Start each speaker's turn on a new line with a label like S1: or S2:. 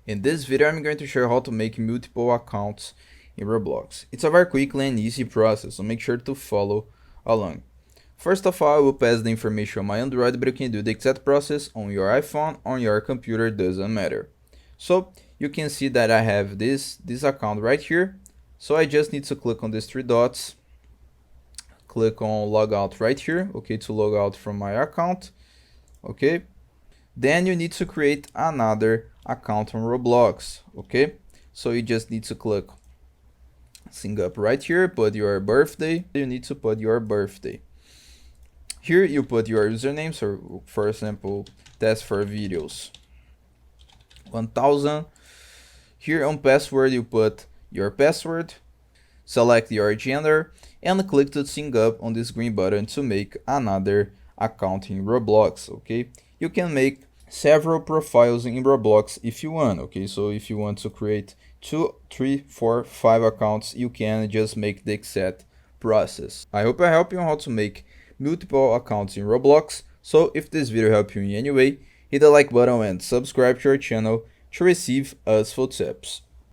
S1: In this video, I'm going to show you how to make multiple accounts in Roblox. It's a very quick and easy process, so make sure to follow along. First of all, I will pass the information on my Android, but you can do the exact process on your iPhone, on your computer, doesn't matter. So you can see that I have this account right here. So I just need to click on these three dots, click on logout right here, okay, to log out from my account, okay. Then you need to create another account on Roblox, okay. So you just need to click sync up right here, put your birthday, you need to put your birthday. Here you put your username, so for example, test for videos 1000. Here on password you put your password, select your gender, and click to sync up on this green button to make another account in Roblox, okay. You can make several profiles in Roblox if you want, okay. So if you want to create 2, 3, 4, 5 accounts, you can just make the exact process. I hope I help you on how to make multiple accounts in Roblox. So if this video helped you in any way, hit the like button and subscribe to our channel to receive useful tips.